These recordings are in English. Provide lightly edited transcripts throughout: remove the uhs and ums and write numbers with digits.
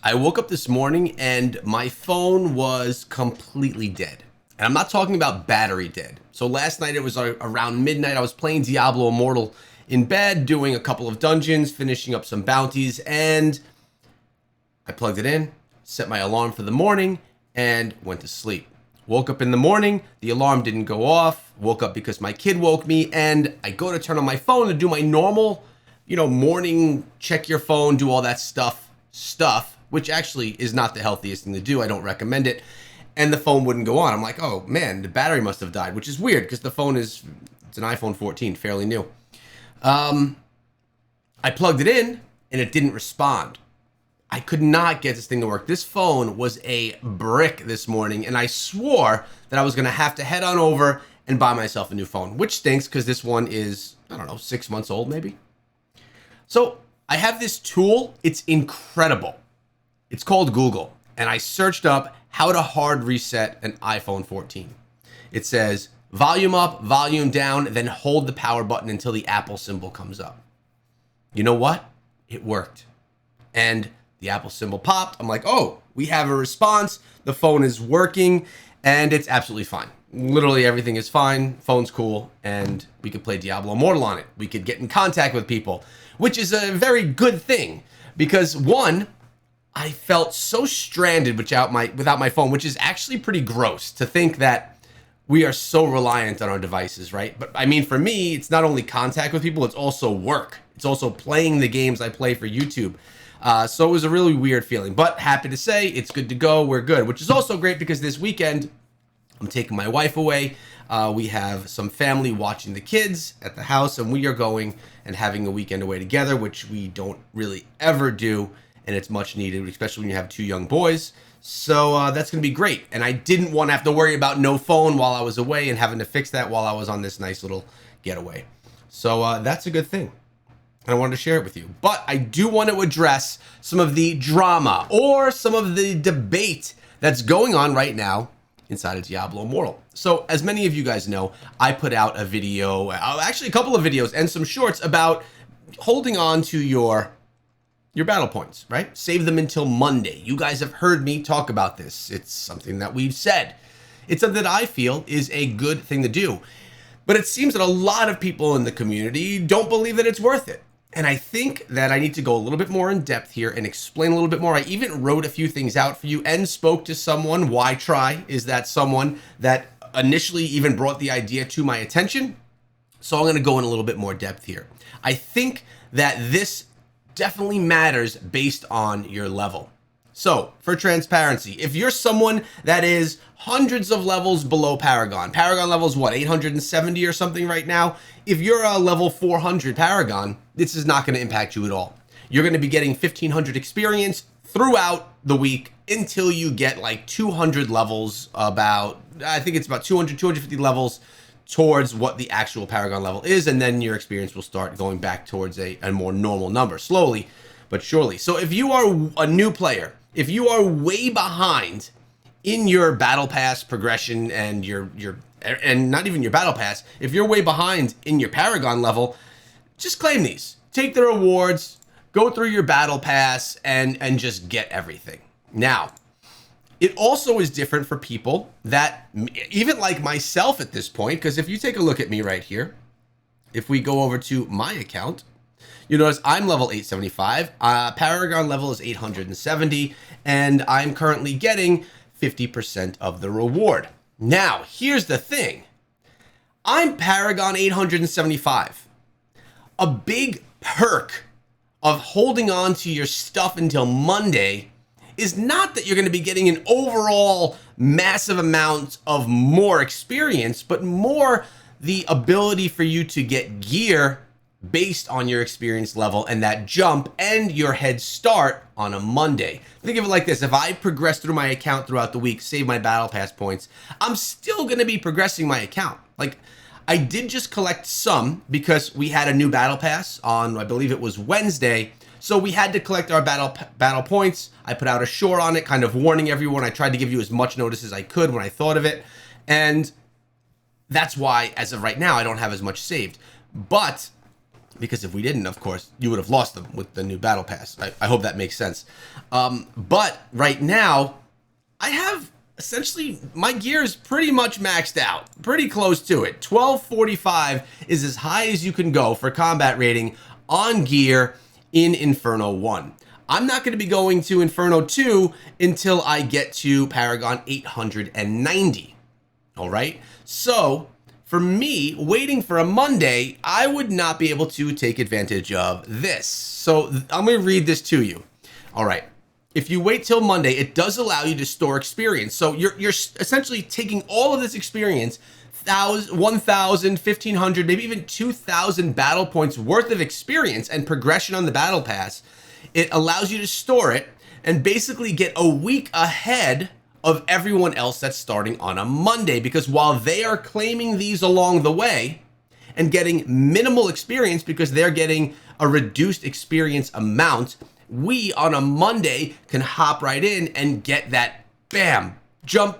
I woke up this morning and my phone was completely dead. And I'm not talking about battery dead. So last night it was around midnight. I was playing Diablo Immortal in bed, doing a couple of dungeons, finishing up some bounties, and I plugged it in, set my alarm for the morning, and went to sleep. Woke up in the morning, the alarm didn't go off, woke up because my kid woke me, and I go to turn on my phone to do my normal, morning, check your phone, do all that stuff, which actually is not the healthiest thing to do. I don't recommend it. And the phone wouldn't go on. I'm like, oh man, the battery must have died, which is weird because the phone it's an iPhone 14, fairly new. I plugged it in and it didn't respond. I could not get this thing to work. This phone was a brick this morning, and I swore that I was going to have to head on over and buy myself a new phone, which stinks because this one is, 6 months old maybe. So I have this tool. It's incredible. It's called Google, and I searched up how to hard reset an iPhone 14. It says volume up, volume down, then hold the power button until the Apple symbol comes up. You know what? It worked. And the Apple symbol popped. I'm like, oh, we have a response. The phone is working, and it's absolutely fine. Literally everything is fine. Phone's cool, and we could play Diablo Immortal on it. We could get in contact with people, which is a very good thing because, one, I felt so stranded without my phone, which is actually pretty gross to think that we are so reliant on our devices, right? But I mean, for me, it's not only contact with people, it's also work. It's also playing the games I play for YouTube. So it was a really weird feeling, but happy to say it's good to go. We're good, which is also great because this weekend I'm taking my wife away. We have some family watching the kids at the house, and we are going and having a weekend away together, which we don't really ever do. And it's much needed, especially when you have two young boys. So that's going to be great. And I didn't want to have to worry about no phone while I was away and having to fix that while I was on this nice little getaway. So that's a good thing. And I wanted to share it with you. But I do want to address some of the drama or some of the debate that's going on right now inside of Diablo Immortal. So as many of you guys know, I put out a video, actually a couple of videos and some shorts about holding on to your battle points, right? Save them until Monday. You guys have heard me talk about this. It's something that we've said. It's something that I feel is a good thing to do. But it seems that a lot of people in the community don't believe that it's worth it. And I think that I need to go a little bit more in depth here and explain a little bit more. I even wrote a few things out for you and spoke to someone. Why try? Is that someone that initially even brought the idea to my attention? So I'm going to go in a little bit more depth here. I think that this definitely matters based on your level. So for transparency, if you're someone that is hundreds of levels below Paragon level is what, 870 or something right now? If you're a level 400 Paragon, this is not going to impact you at all. You're going to be getting 1500 experience throughout the week until you get like 200 levels, I think it's about 200, 250 levels towards what the actual Paragon level is, and then your experience will start going back towards a more normal number, slowly but surely. So if you are a new player, if you are way behind in your battle pass progression and and not even your battle pass, if you're way behind in your Paragon level, just claim these. Take the rewards, go through your battle pass, and just get everything. Now, it also is different for people that, even like myself at this point, because if you take a look at me right here, if we go over to my account, you notice I'm level 875, Paragon level is 870, and I'm currently getting 50% of the reward. Now, here's the thing. I'm Paragon 875. A big perk of holding on to your stuff until Monday is not that you're going to be getting an overall massive amount of more experience, but more the ability for you to get gear based on your experience level and that jump and your head start on a Monday. Think of it like this. If I progress through my account throughout the week, save my battle pass points, I'm still going to be progressing my account. Like, I did just collect some because we had a new battle pass on, I believe it was Wednesday. So we had to collect our battle points. I put out a short on it, kind of warning everyone. I tried to give you as much notice as I could when I thought of it. And that's why, as of right now, I don't have as much saved. But because if we didn't, of course, you would have lost them with the new battle pass. I hope that makes sense. But right now, I have essentially my gear is pretty much maxed out, pretty close to it. 1245 is as high as you can go for combat rating on gear in Inferno 1. I'm not going to be going to Inferno 2 until I get to Paragon 890. All right. So for me, waiting for a Monday, I would not be able to take advantage of this. So I'm going to read this to you. All right. If you wait till Monday, it does allow you to store experience. So you're essentially taking all of this experience, 1,000, 1,500, maybe even 2,000 battle points worth of experience and progression on the battle pass. It allows you to store it and basically get a week ahead of everyone else that's starting on a Monday, because while they are claiming these along the way and getting minimal experience because they're getting a reduced experience amount, we on a Monday can hop right in and get that bam, jump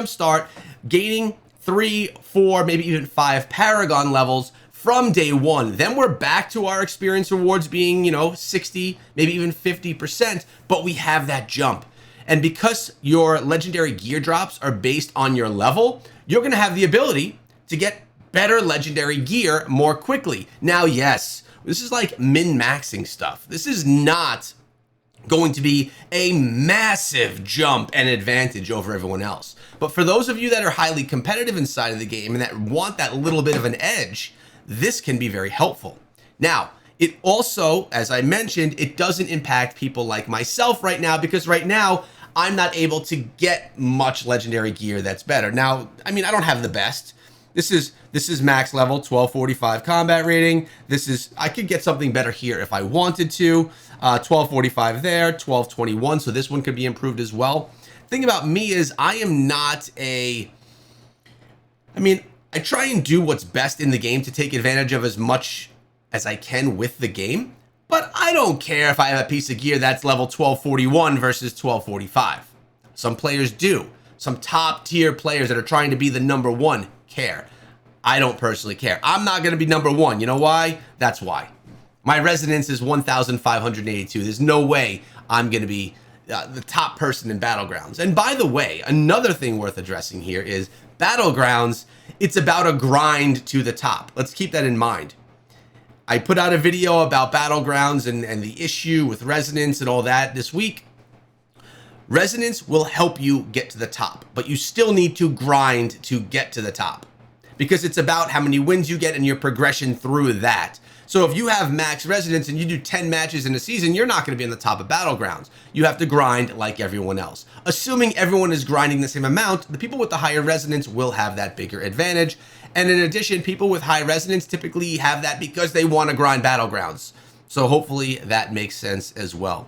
start, gaining 3, 4, maybe even 5 Paragon levels from day one. Then we're back to our experience rewards being, 60, maybe even 50%, but we have that jump. And because your legendary gear drops are based on your level, you're going to have the ability to get better legendary gear more quickly. Now, yes, this is like min-maxing stuff. This is not going to be a massive jump and advantage over everyone else. But for those of you that are highly competitive inside of the game and that want that little bit of an edge, this can be very helpful. Now, it also, as I mentioned, it doesn't impact people like myself right now, because right now I'm not able to get much legendary gear that's better. Now, I mean, I don't have the best. This is max level, 1245 combat rating. I could get something better here if I wanted to. 1245 there, 1221. So this one could be improved as well. Thing about me is I am not I try and do what's best in the game to take advantage of as much as I can with the game, but I don't care if I have a piece of gear that's level 1241 versus 1245. Some players do. Some top tier players that are trying to be the number one care. I don't personally care. I'm not going to be number one. You know why? That's why. My resonance is 1,582. There's no way I'm going to be the top person in Battlegrounds. And by the way, another thing worth addressing here is Battlegrounds, it's about a grind to the top. Let's keep that in mind. I put out a video about Battlegrounds and the issue with resonance and all that this week. Resonance will help you get to the top, but you still need to grind to get to the top, because it's about how many wins you get and your progression through that. So if you have max resonance and you do 10 matches in a season, you're not going to be in the top of Battlegrounds. You have to grind like everyone else. Assuming everyone is grinding the same amount, the people with the higher resonance will have that bigger advantage. And in addition, people with high resonance typically have that because they want to grind Battlegrounds. So hopefully that makes sense as well.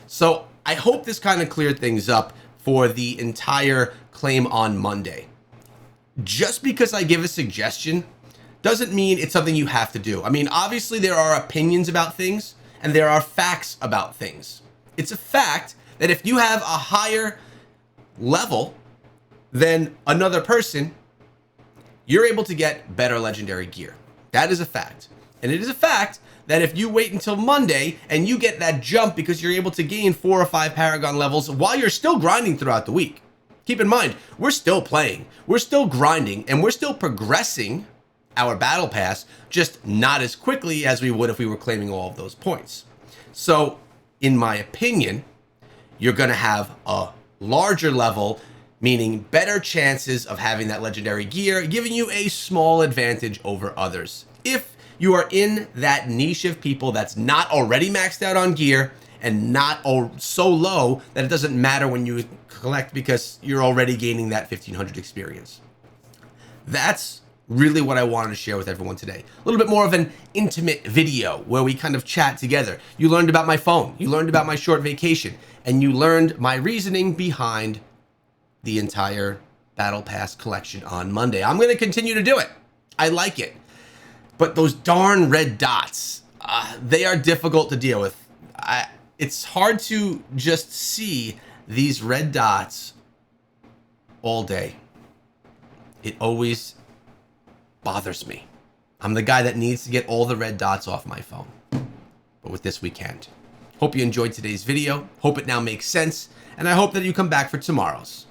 So I hope this kind of cleared things up for the entire claim on Monday. Just because I give a suggestion doesn't mean it's something you have to do. I mean, obviously there are opinions about things and there are facts about things. It's a fact that if you have a higher level than another person, you're able to get better legendary gear. That is a fact. And it is a fact that if you wait until Monday and you get that jump because you're able to gain 4 or 5 Paragon levels while you're still grinding throughout the week. Keep in mind, we're still playing, we're still grinding, and we're still progressing our battle pass, just not as quickly as we would if we were claiming all of those points. So, in my opinion, you're going to have a larger level, meaning better chances of having that legendary gear, giving you a small advantage over others. If you are in that niche of people that's not already maxed out on gear and not so low that it doesn't matter when you collect because you're already gaining that 1,500 experience. That's really what I wanted to share with everyone today. A little bit more of an intimate video where we kind of chat together. You learned about my phone, you learned about my short vacation, and you learned my reasoning behind the entire Battle Pass collection on Monday. I'm going to continue to do it. I like it. But those darn red dots, they are difficult to deal with. It's hard to just see these red dots all day. It always bothers me. I'm the guy that needs to get all the red dots off my phone. But with this, we can't. Hope you enjoyed today's video. Hope it now makes sense. And I hope that you come back for tomorrow's.